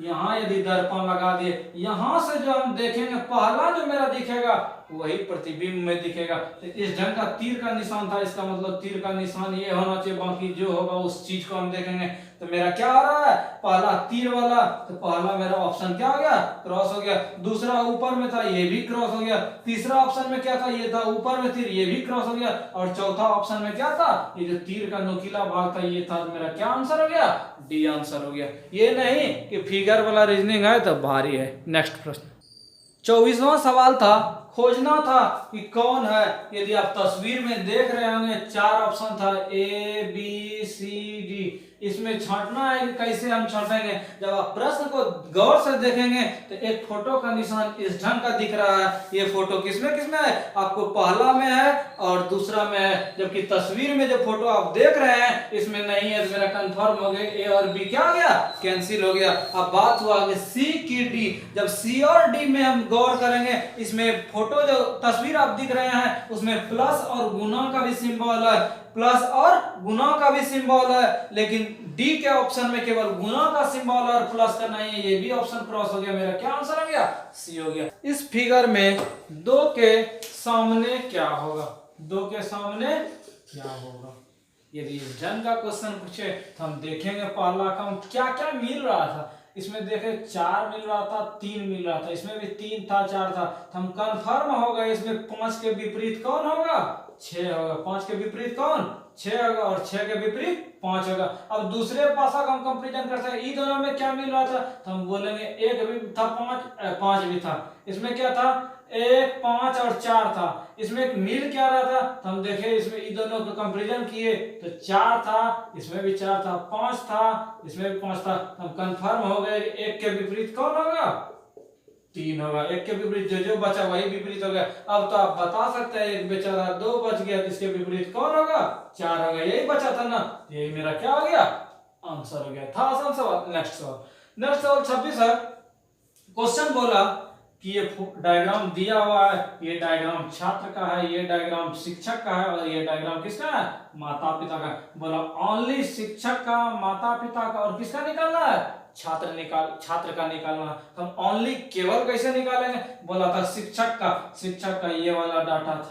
यहाँ यदि दर्पण लगा दिए, यहां से जो हम देखेंगे पहला जो मेरा दिखेगा वही प्रतिबिंब में दिखेगा। तो इस ढंग का तीर का निशान था, इसका मतलब तीर का निशान ये होना चाहिए, बाकी जो होगा उस चीज को हम देखेंगे। तो मेरा क्या हो रहा है, पहला तीर वाला, तो पहला मेरा ऑप्शन क्या हो गया, क्रॉस हो गया। दूसरा ऊपर में था, ये भी क्रॉस हो गया। तीसरा ऑप्शन में क्या था, ये था ऊपर में तीर, ये भी क्रॉस हो गया। और चौथा ऑप्शन में क्या था, ये जो तीर का नुकीला भाग था ये था। तो मेरा क्या आंसर हो गया, डी आंसर हो गया। ये नहीं कि फिगर वाला रीजनिंग है तो भारी है। नेक्स्ट प्रश्न 24वां सवाल था, खोजना था कि कौन है। यदि आप तस्वीर में देख रहे होंगे 4 ऑप्शन था, ए बी सी डी। इसमें छांटना है कि कैसे हम छांटेंगे। जब आप प्रश्न को गौर से देखेंगे तो एक फोटो का निशान इस ढंग का दिख रहा है। ये फोटो किसमें किसमें है, आपको पहला में है और दूसरा में है, जबकि तस्वीर में जो फोटो आप देख रहे हैं इसमें नहीं है। तो मेरा कंफर्म हो गया, ए और बी क्या हो गया, कैंसिल हो गया। अब बात हुआ कि सी की डी। जब सी और डी में हम गौर करेंगे, इसमें फोटो जो तस्वीर आप दिख रहे हैं उसमें प्लस और गुना का भी सिंबल है, प्लस और गुना का भी सिंबल है। लेकिन डी के ऑप्शन में केवल गुना का सिंबल और प्लस का नहीं है। ये भी ऑप्शन क्रॉस हो गया। मेरा क्या आंसर हो गया, सी हो गया। इस फिगर में 2 के सामने क्या होगा, 2 के सामने क्या होगा। यदि इस ढंग का क्वेश्चन पूछे तो हम देखेंगे पहला काम क्या क्या मिल रहा था। इसमें देखे 4 मिल रहा था, 3 मिल रहा था, इसमें भी 3 था, 4 था। तो हम कंफर्म हो गए इसमें 5 के विपरीत कौन होगा, 6 होगा। 5 के विपरीत कौन, 6 होगा, और 6 के विपरीत 5 होगा। अब दूसरे पासा का हम कंपैरिजन करते हैं, इन दोनों में क्या मिल रहा था, तो हम बोलेंगे 1 भी था, 5 भी था। इसमें क्या था, 1, 5 और 4 था। इसमें एक मिल क्या रहा था, तो हम देखे इसमें इन दोनों को कंपैरिजन किए तो 4 था, इसमें भी 4 था, 5 था, इसमें भी 5 था। हम कंफर्म हो गए कि 1 के विपरीत कौन होगा, 3 होगा। 1 के विपरीत जो जो बचा वही विपरीत हो गया। अब तो आप बता सकते हैं 1 बेचारा 2 बच गया, इसके विपरीत कौन होगा, 4 होगा। यही बचा था ना, यही मेरा क्या हो गया, आंसर हो गया। था आसान सवाल। नेक्स्ट सवाल 26 है। क्वेश्चन बोला कि ये डायग्राम दिया हुआ है, ये डायग्राम छात्र का है, ये डायग्राम शिक्षक का है और ये डायग्राम किसका है, माता पिता का। बोला ओनली शिक्षक का, माता पिता का और किसका निकालना है, छात्र का निकालना है। तो हम ओनली केवल कैसे निकालेंगे, बोला था शिक्षक का ये वाला डाटा था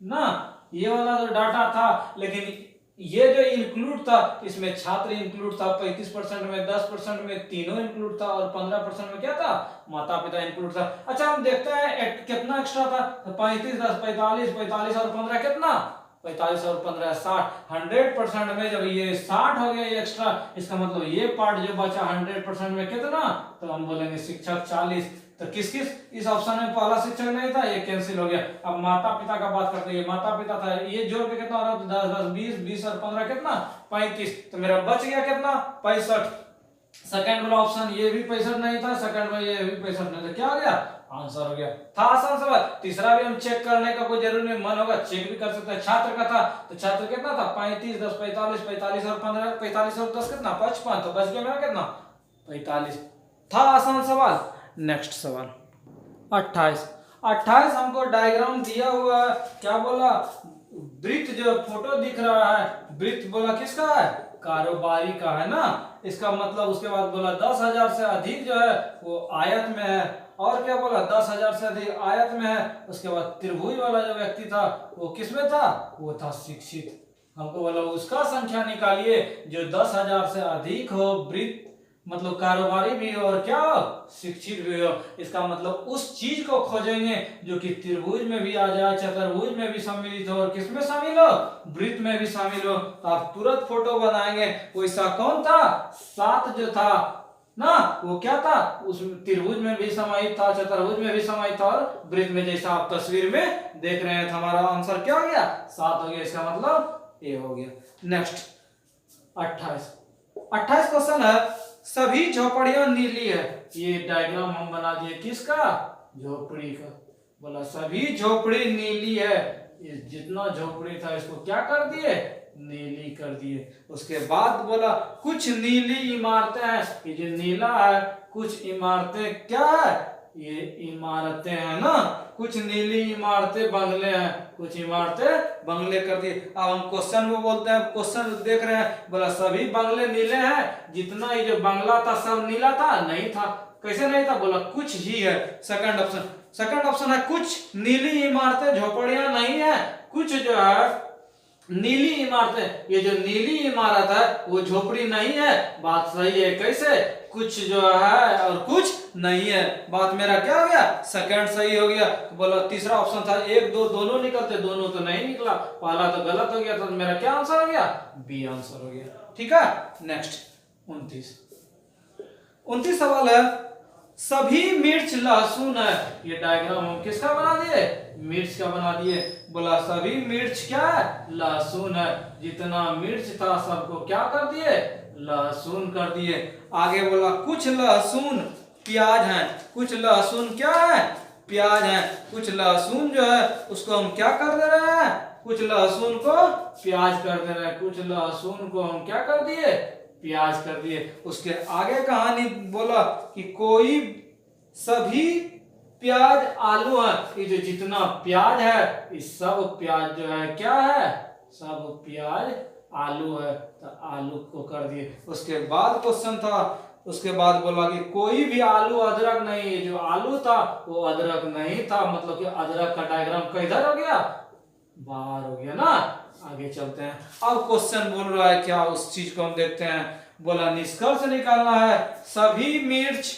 ना, ये वाला तो डाटा था, लेकिन ये जो इंक्लूड था इसमें छात्र इंक्लूड था 35% में, 10% में तीनों इंक्लूड था और 15% में क्या था, माता पिता इंक्लूड था। अच्छा हम देखते हैं कितना एक्स्ट्रा था, तो 35, 10, 45, 45 और 15 कितना, 45 और 15 60। 100% में जब ये 60 हो गया ये एक्स्ट्रा, इसका मतलब ये पार्ट जो बचा 100% में कितना, तो हम बोलेंगे शिक्षक 40। तो किस किस इस ऑप्शन में पहला शिक्षक नहीं था, ये कैंसिल हो गया। अब माता पिता का बात करते हैं, माता पिता था, ये जोड़ के कितना हो रहा है, 10 10 20 20 और 15 कितना, 35। तो मेरा बच गया कितना, 65। सेकंड वाला ऑप्शन ये भी 65 नहीं था, सेकंड में ये भी 65 नहीं था, क्या हो गया, आंसर हो गया। था आसान सवाल। तीसरा भी हम चेक करने का कोई जरूरी नहीं, मन होगा चेक भी कर सकते हैं। छात्र का था, तो छात्र कितना था, 35 10 45, 45 और 15, 45 और 10 कितना, 55। तो बच गया मेरा कितना, 45। था आसान सवाल। नेक्स्ट सवाल 28 हमको डायग्राम दिया हुआ है, क्या बोला, वृत्त जो फोटो दिख रहा है, वृत्त बोला किसका है, कारोबारी का है ना। इसका मतलब उसके बाद बोला 10,000 से अधिक जो है वो आयत में है, और क्या बोला 10,000 से अधिक आयत में है। उसके बाद त्रिभुज वाला जो व्यक्ति था वो किसमें था, वो था शिक्षित। हमको बोला उसका संख्या निकालिए जो 10,000 से अधिक हो, वृत्त मतलब कारोबारी भी हो और क्या हो, शिक्षित भी हो। इसका मतलब उस चीज को खोजेंगे जो कि त्रिभुज में भी आ जाए, चतुर्भुज में भी सम्मिलित हो और किसमें शामिल हो, वृत्त में भी शामिल हो। तो आप तुरंत फोटो बनाएंगे। वैसा कौन था, 7 जो था ना, वो क्या था, उस त्रिभुज में भी समाहित था, चतुर्भुज में भी समाहित था और वृत्त में, जैसा आप तस्वीर में देख रहे हैं। तो हमारा आंसर क्या हो गया, 7 हो गया। इसका मतलब ए हो गया। नेक्स्ट 28 क्वेश्चन है, सभी झोपड़ियां नीली है। ये डायग्राम हम बना दिए किसका, झोपड़ी का। बोला सभी झोपड़ी नीली है, ये जितना झोपड़ी था इसको क्या कर दिए, नीली कर दिए। उसके बाद बोला कुछ नीली इमारतें हैं, ये जो नीला है, कुछ इमारतें क्या है, ये इमारतें हैं ना, कुछ नीली इमारतें बंगले हैं, कुछ इमारतें बंगले कर दिए। अब हम क्वेश्चन में बोलते हैं, क्वेश्चन देख रहे हैं, बोला सभी बंगले नीले हैं, जितना ये जो बंगला था सब नीला था, नहीं था। कैसे नहीं था, बोला कुछ ही है। सेकंड ऑप्शन है कुछ नीली इमारतें झोपड़ियां नहीं है, कुछ जो है नीली इमारतें, ये जो नीली इमारत है वो झोपड़ी नहीं है। बात सही है। कैसे, कुछ जो है और कुछ नहीं है। बात मेरा क्या हो गया, सेकंड सही हो गया। बोला तीसरा ऑप्शन था 1 2 दोनों निकलते, दोनों तो नहीं निकला, पहला तो गलत हो गया, तो मेरा क्या आंसर हो गया, बी आंसर हो गया। ठीक है। नेक्स्ट 29 सवाल है, सभी मिर्च लहसुन है। ये डायग्राम हम किसका बना दिए, मिर्च का बना दिए। बोला सभी मिर्च क्या है, लहसुन है, जितना मिर्च था सबको क्या कर दिए, लहसुन कर दिए। आगे बोला कुछ लहसुन प्याज है, कुछ लहसुन क्या है, प्याज है। कुछ लहसुन जो है उसको हम क्या कर दे रहे हैं, कुछ लहसुन को प्याज कर दे रहे हैं, कुछ लहसुन को हम क्या कर दिए, प्याज कर दिए। उसके आगे कहानी बोला कि कोई सभी प्याज आलू है, ये जो जितना प्याज है इस सब प्याज जो है क्या है, सब प्याज आलू है, तो आलू को कर दिए। उसके बाद क्वेश्चन था, उसके बाद बोला कि कोई भी आलू अदरक नहीं, ये जो आलू था वो अदरक नहीं था, मतलब कि अदरक का डायग्राम किधर हो गया, बाहर हो गया ना। आगे चलते हैं। अब क्वेश्चन बोल रहा है क्या, उस चीज को हम देखते हैं। बोला निष्कर्ष निकालना है, सभी मिर्च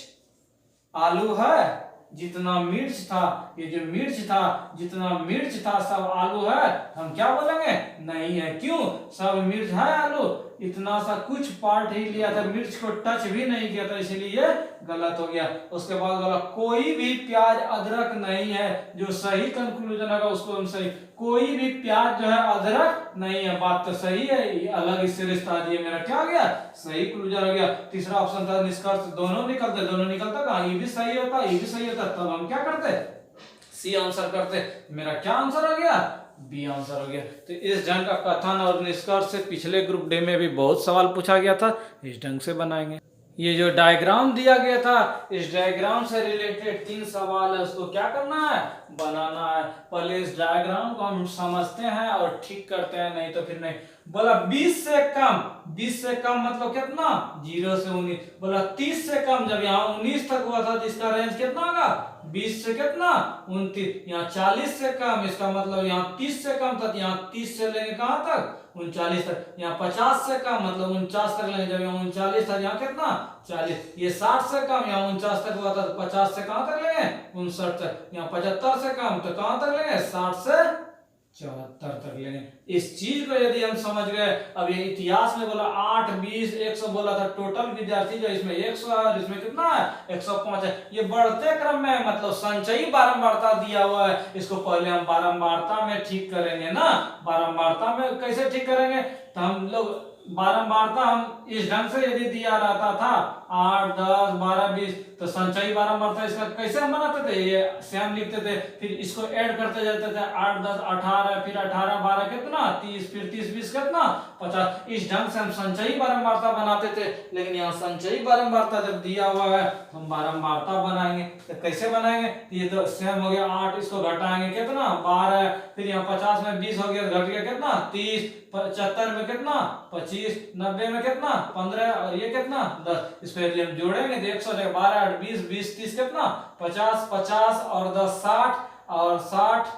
आलू है, जितना मिर्च था, ये जो मिर्च था, जितना मिर्च था सब आलू है। हम क्या बोलेंगे, नहीं है। क्यों, सब मिर्च है आलू, इतना सा कुछ पार्ट ही लिया था, मिर्च को टच भी नहीं किया था, इसलिए ये गलत हो गया। उसके बाद बोला कोई भी प्याज अदरक नहीं है, जो सही कंक्लूजन होगा उसको हम सही, कोई भी प्याज जो है अदरक नहीं है, बात तो सही है, ये अलग इससे रिश्ता दिए, मेरा क्या हो गया, सही क्लूजन हो गया। तीसरा ऑप्शन था निष्कर्ष दोनों निकलते, दोनों निकलता कहा, ये भी सही होता, ये भी सही होता, तब हम क्या करते, सी आंसर करते। मेरा क्या आंसर हो गया, बी आंसर हो गया। तो इस ढंग का कथन और निष्कर्ष से पिछले ग्रुप डे में भी बहुत सवाल पूछा गया था, इस ढंग से बनाएंगे। ये जो डायग्राम दिया गया था, इस डायग्राम से रिलेटेड 3 सवाल है, उसको क्या करना है, बनाना है। पहले इस डायग्राम को हम समझते हैं और ठीक करते हैं, नहीं तो फिर नहीं। बोला 20 से कम, 20 से कम मतलब कितना, 0 से 19। बोला 30 से कम, जब यहाँ 19 तक हुआ था तो इसका रेंज कितना होगा, 20 से कितना 29। यहाँ 40 से कम, इसका मतलब यहाँ 30 से कम था, यहाँ 30 से लेंगे कहाँ तक, 39 तक। यहाँ 50 से कम मतलब 49 तक लेंगे, जब यहाँ 39 था, यहाँ कितना 40। ये 60 से कम, यहाँ 49 तक हुआ था, तो 50 से कहाँ तक लेंगे, 59 तक। यहाँ 75 से कम तो कहाँ तक लेंगे, 60 से 74 तक लेंगे। इस चीज को यदि हम समझ गए, अब ये इतिहास में बोला 8, 20, 100 बोला था, टोटल विद्यार्थी जो इसमें 100 है और इसमें कितना है, 105 है। ये बढ़ते क्रम में मतलब संचयी बारंबारता दिया हुआ है, इसको पहले हम बारंबारता में ठीक करेंगे ना। बारंबारता में कैसे ठीक करेंगे, तो हम लोग बारंबारता हम इस ढंग से यदि दिया रहता था 8, 10, 12, 20, तो संचयी बारंबारता इसका कैसे हम बनाते थे, ये सेम लिखते थे, फिर इसको ऐड करते जाते थे, 8, 10, 18, फिर 18, 12 कितना 30, फिर 30, 20 कितना 50। इस ढंग से हम संचयी बारंबारता बनाते थे। लेकिन यहाँ संचयी बारंबारता जब दिया हुआ है तो हम बारंबारता बनाएंगे, तो कैसे बनाएंगे, ये तो सेम हो गया 8, इसको घटाएंगे कितना 12, फिर यहाँ 50 में 20 हो गया, घट गया कितना 30, 75 में कितना 25, 90 में कितना 15, और ये कितना 10। इसको यदि हम जोड़ेंगे तो 100 से 12, 8, 20, 20, 30 कितना 50, 50 और 10 60, और 60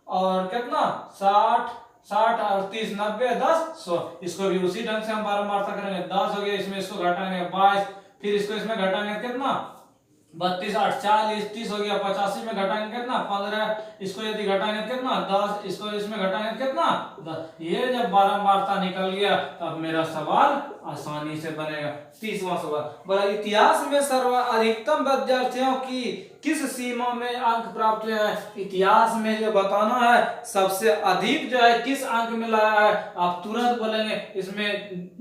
और कितना 60, 60 और 30 90, 10 100। इसको भी उसी ढंग से हम बारंबारता करेंगे। 10 हो गया, इसमें इसको घटाएंगे 22, फिर इसको इसमें घटाएंगे कितना 32, 8, 40, 30 हो गया, 85 में घटाएंगे कितना 15, इसको यदि घटाएंगे कितना 10, इसको इसमें घटाएंगे कितना 10। ये जब बारंबारता निकल गया तब मेरा सवाल आसानी से बनेगा। 30वां सवाल बोला इतिहास में सर्वाधिकतम विद्यार्थियों की किस सीमा में अंक प्राप्त हुए हैं। इतिहास में जो बताना है सबसे अधिक जो है किस अंक में लाया है, आप तुरंत बोलेंगे। इसमें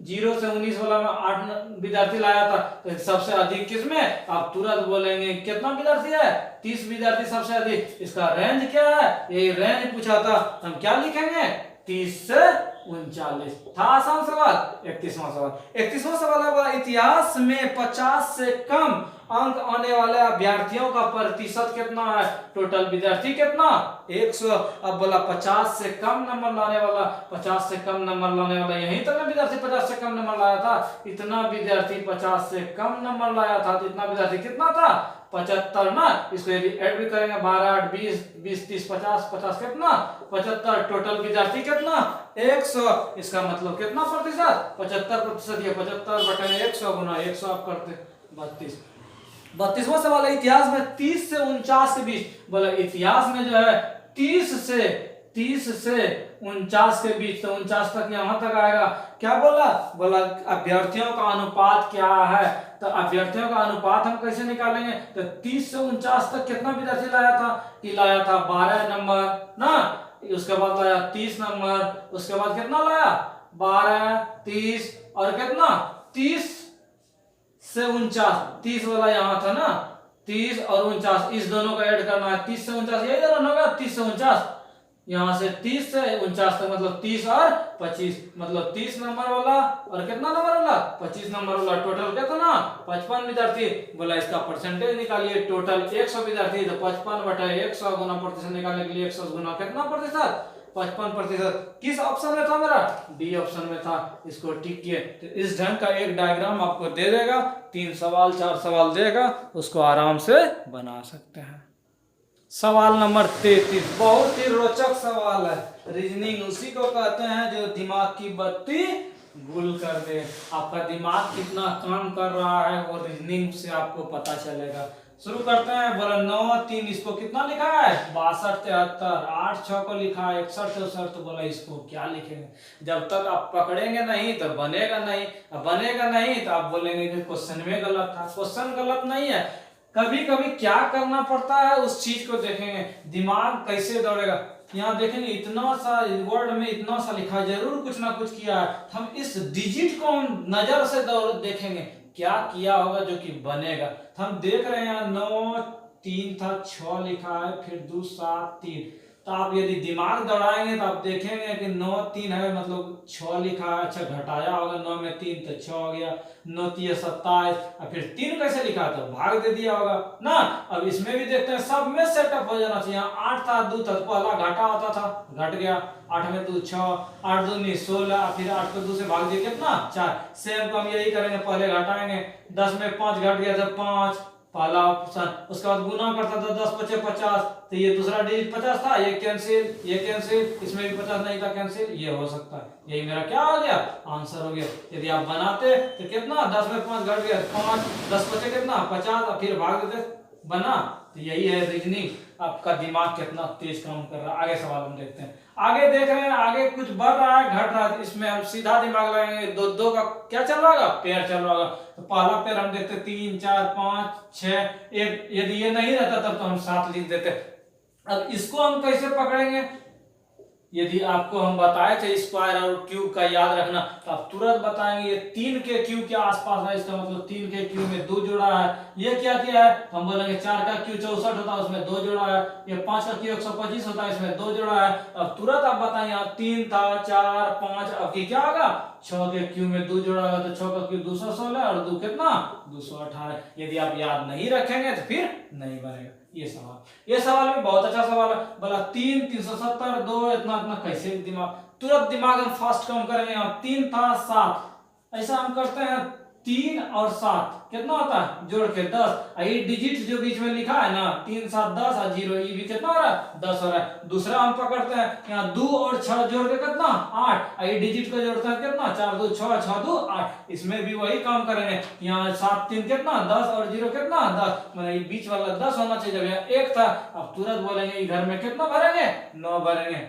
0 से 19 वाला में 8 विद्यार्थी लाया था, तो सबसे अधिक किस में, आप तुरंत बोलेंगे कितना विद्यार्थी है, 30 विद्यार्थी सबसे अधिक। इसका रेंज क्या है, ये रेंज पूछा था, हम क्या लिखेंगे 30 से 39। था आसान सवाल। 31वां सवाल, 31वां सवाल है बोला इतिहास में 50 से कम अंक आने वाले अभ्यर्थियों का प्रतिशत कितना है। टोटल विद्यार्थी कितना 100। अब बोला 50 से कम नंबर लाने वाला, 50 से कम नंबर लाने वाला, यही तक विद्यार्थी 50 से कम नंबर लाया था, इतना विद्यार्थी 50 से कम नंबर लाया था, तो इतना विद्यार्थी कितना था 75 ना। इसको यदि ऐड भी करेंगे 12, 8, 20, 20, 30, 50, 50 कितना 75। टोटल विद्यार्थी कितना 100। इसका मतलब कितना प्रतिशत 75%। ये 75 बटे 100 गुना 100 आप करते 32। 32वां सवाल है इतिहास में 30 से 49 के बीच। बोला इतिहास में जो है 30 से 49 के बीच, तो 49 तक यहां तक आएगा। क्या बोला, बोला अभ्यर्थियों का अनुपात क्या है। तो अभ्यर्थियों का अनुपात हम कैसे निकालेंगे, तो 30 से 49 तक कितना विद्यार्थी लाया था, कि लाया था 12 नंबर ना। उसके बाद लाया 30 नंबर, उसके बाद कितना लाया 12, 30 और कितना 30 से 49, 30 वाला यहाँ था ना, 30 और 49 इस दोनों का ऐड करना है। 30 से 49 यही दोनों होगा, 30 से 49 यहाँ से 30 से 49 तक मतलब 30 और 25, मतलब 30 नंबर वाला और कितना नंबर वाला 25 नंबर वाला। टोटल कितना 55 विद्यार्थी। बोला इसका परसेंटेज निकालिए। टोटल 100 विद्यार्थी, तो 55 बटे 100 गुना प्रतिशत निकालने के लिए 100 गुना कितना प्रतिशत 55%। किस ऑप्शन में था मेरा, डी ऑप्शन में था। इसको टिक किए। तो इस ढंग का एक डायग्राम आपको दे देगा, 3 सवाल 4 सवाल देगा, उसको आराम से बना सकते हैं। सवाल नंबर 33 बहुत ही रोचक सवाल है। रीजनिंग उसी को कहते हैं जो दिमाग की बत्ती गुल कर दे। आपका दिमाग कितना काम कर रहा है वो रीजनिंग से आपको पता चलेगा। शुरू करते हैं। बोला 9 3, इसको कितना लिखा है 62 73, 8 6 को लिखा है 61 64। तो बोला इसको क्या लिखेंगे, जब तक आप पकड़ेंगे नहीं तो बनेगा नहीं, अब बनेगा नहीं तो आप बोलेंगे कि क्वेश्चन में गलत था। क्वेश्चन गलत नहीं है, कभी कभी क्या करना पड़ता है उस चीज को देखेंगे, दिमाग कैसे दौड़ेगा। यहाँ देखेंगे इतना सा वर्ड में इतना सा लिखा है, जरूर कुछ ना कुछ किया है। हम इस डिजिट को नजर से देखेंगे क्या किया होगा जो कि बनेगा। तो हम देख रहे हैं 9 3 था, 6 लिखा है, फिर 2 7 3। तो आप यदि दिमाग दौड़ाएंगे तो आप देखेंगे कि 9 3 है, मतलब 6 लिखा है। अच्छा घटाया होगा 9 में 3 तो 6 हो गया, 9 3 27, और फिर 3 कैसे लिखा था, भाग दे दिया होगा ना। अब इसमें भी देखते हैं, सब में सेटअप हो जाना चाहिए। 8 था 2 था, पहला घटा होता था, घट गया, 8 में 2 6, 8 2 नहीं 16, फिर 8 को 2 से भाग दिया कितना 4। सेम को हम यही करेंगे, पहले घटाएंगे, 10 में 5 घट गया तो 5, पहला ऑप्शन। उसके बाद गुना करता था 10 5 50, तो ये दूसरा डिजिट 50 था, ये कैंसिल, ये कैंसिल, इसमें भी 50 नहीं था कैंसिल, ये हो सकता है। यही मेरा क्या हो गया आंसर हो गया। यदि आप बनाते तो कितना 10 में 5 घट गया 5, 10 बचे कितना 50, और फिर भाग देते बना। तो यही है रीजनिंग, आपका दिमाग कितना तेज काम कर रहा है। आगे सवाल हम देखते हैं, आगे देख रहे हैं, आगे कुछ बढ़ रहा है घट रहा है, इसमें हम सीधा दिमाग लगाएंगे। 2 2 का क्या चल रहा होगा, पेयर चल रहा होगा। तो पहला पेयर हम देखते 3 4 5 6, यदि ये नहीं रहता तब तो हम 7 लिख देते। अब इसको हम कैसे पकड़ेंगे, यदि आपको हम बताए थे स्क्वायर और क्यूब का याद रखना, तो आप तुरंत बताएंगे ये 3 के क्यूब के आसपास है, इसका मतलब 3 के क्यूब में 2 जोड़ा है। ये क्या किया है, हम बोलेंगे 4 का क्यूब 64 होता है, उसमें 2 जोड़ा है। ये 5 का क्यूब 125 होता है, इसमें 2 जोड़ा है। अब तुरंत आप बताएंगे 3 था 4 5, अब क्या होगा 6 के क्यूब में 2 जोड़ा होगा, तो 6 का क्यूब 216 और 2 कितना 218। यदि आप याद नहीं रखेंगे तो फिर नहीं बनेगा। ये सवाल भी बहुत अच्छा सवाल है। बोला 3 370 2 इतना इतना कैसे दिमाग, तुरंत दिमाग हम फास्ट काम करेंगे। यहाँ 3 था 7, ऐसा हम करते हैं 3 और 7 कितना होता है जोड़ के 10। ये डिजिट जो बीच में लिखा है ना 3 7 10 और 0, ये भी कितना हो रहा है 10 हो रहा है। दूसरा हम पकड़ते हैं यहाँ 2 और 6 जोड़ के कितना 8, ये डिजिट को जोड़ते हैं कितना 4 2 6 6 2 8। इसमें भी वही काम करेंगे। यहाँ 7 3 कितना 10 और 0 कितना 10, मतलब ये बीच वाला 10 होना चाहिए। जब यहाँ 1 था, अब तुरंत बोलेंगे घर में कितना भरेंगे 9 भरेंगे।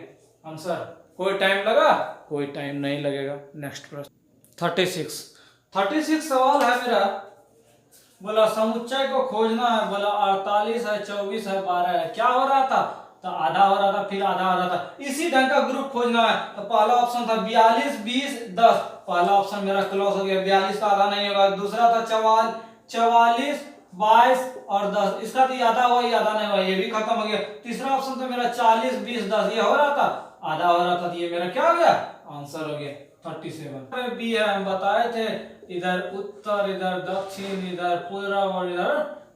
आंसर कोई टाइम लगा, कोई टाइम नहीं लगेगा। नेक्स्ट प्रश्न 36 सवाल है मेरा। बोला समुच्चय को खोजना है। बोला 48 है 24 है 12 है, क्या हो रहा था तो आधा हो रहा था, फिर आधा हो रहा था। इसी ढंग का ग्रुप खोजना है। तो पहला ऑप्शन था 42 20 10, पहला ऑप्शन मेरा क्लोज हो गया, 42 का आधा नहीं होगा। दूसरा था 44 22 और 10, इसका तो आधा हुआ, आधा नहीं हुआ, ये भी खत्म हो गया। तीसरा ऑप्शन था मेरा 40 20 10, ये हो रहा था आधा हो रहा था, तो ये मेरा क्या हो गया आंसर हो गया 37। बी है, हम बताए थे इधर उत्तर इधर दक्षिण इधर पूर्व और इधर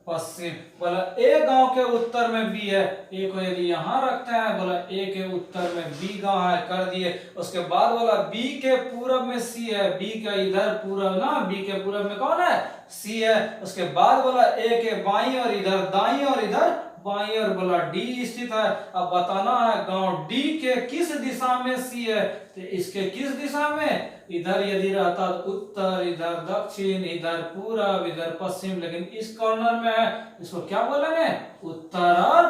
पश्चिम। बोला ए गांव के उत्तर में बी है, ए को यदि यहाँ रखते हैं, बोला ए के उत्तर में बी गांव है, कर दिए। उसके बाद बोला बी के पूरब में सी है, बी का इधर पूरब ना, बी के पूरब में कौन है सी है। उसके बाद बोला ए के बाई और इधर दाई और इधर बाई और बोला डी स्थित है। अब बताना है गांव डी के किस दिशा में सी है, तो इसके किस दिशा में, इधर यदि रहता उत्तर इधर दक्षिण इधर पूरब इधर पश्चिम, लेकिन इस कॉर्नर में है, इसको क्या बोलेंगे उत्तर और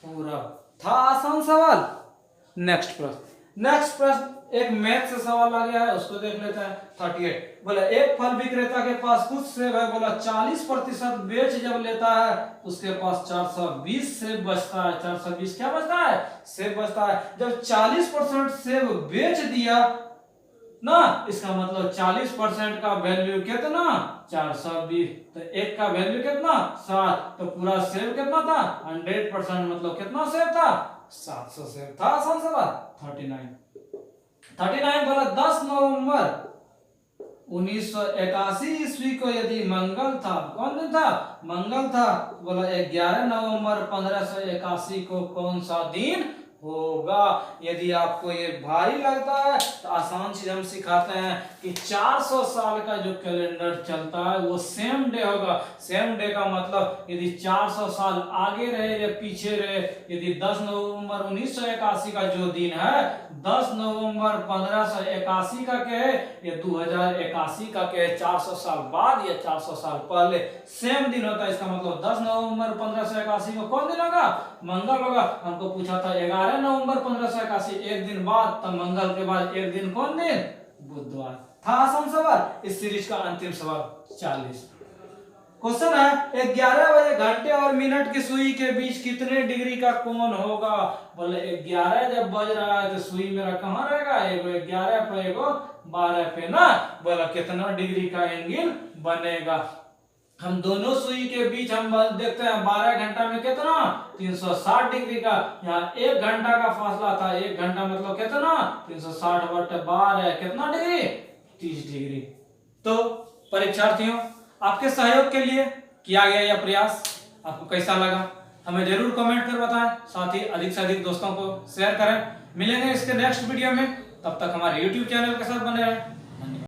पूरब। था आसान सवाल। नेक्स्ट प्रश्न एक मैथ से सवाल आ गया है, उसको देख लेते हैं। 38 बोला एक फल विक्रेता के पास कुछ सेब है। बोला 40% बेच जब लेता है, उसके पास 420 सेब बचता है। 420 क्या बचता है सेब बचता है। जब 40% सेब बेच दिया ना, इसका मतलब 40% का वैल्यू कितना 420, तो एक का वैल्यू कितना 7, तो पूरा सेब कितना था 100%, मतलब कितना सेब था 700 सेब था। आसान सवाल। 39 बोला 10 नवंबर 1981 ईस्वी को यदि मंगल था, कौन दिन था मंगल था, बोला 11 नवंबर 1581 को कौन सा दिन होगा। यदि आपको ये भारी लगता है तो आसान चीज हम सिखाते हैं कि 400 साल का जो कैलेंडर चलता है वो सेम डे होगा। सेम डे का मतलब यदि 400 साल आगे रहे या पीछे रहे, यदि 10 नवंबर 1981 का जो दिन है 10 नवंबर 1581 का कहे या 2081 का कहे, 400 साल बाद या 400 साल पहले सेम दिन होता है। इसका मतलब 10 नवंबर 1581 को कौन दिन होगा? मंगल होगा। हमको पूछा था 11 नवंबर 1581, एक दिन बाद, तब मंगल के बाद एक दिन कौन दिन? बुधवार। था आसान सवाल। इस सीरीज का अंतिम सवाल 40 क्वेश्चन है 11 बजे घंटे और मिनट की सुई के बीच कितने डिग्री का कोण होगा? बोले 11 जब बज रहा है तो सुई मेरा कहाँ रहेगा? एगो 11 पे एगो 12 पे ना। बोला कितना डिग्री का एंगल बनेगा? हम दोनों सुई के बीच हम देखते हैं 12 घंटा में कितना? 360 डिग्री का। यहाँ 1 घंटा का फासला था, 1 घंटा मतलब कितना? 360 बटे 12 कितना डिग्री? 30 डिग्री। तो परीक्षार्थियों, आपके सहयोग के लिए किया गया यह प्रयास आपको कैसा लगा हमें जरूर कमेंट कर बताएं। साथ ही अधिक से अधिक दोस्तों को शेयर करें। मिलेंगे इसके नेक्स्ट वीडियो में, तब तक हमारे YouTube चैनल के साथ बने रहें।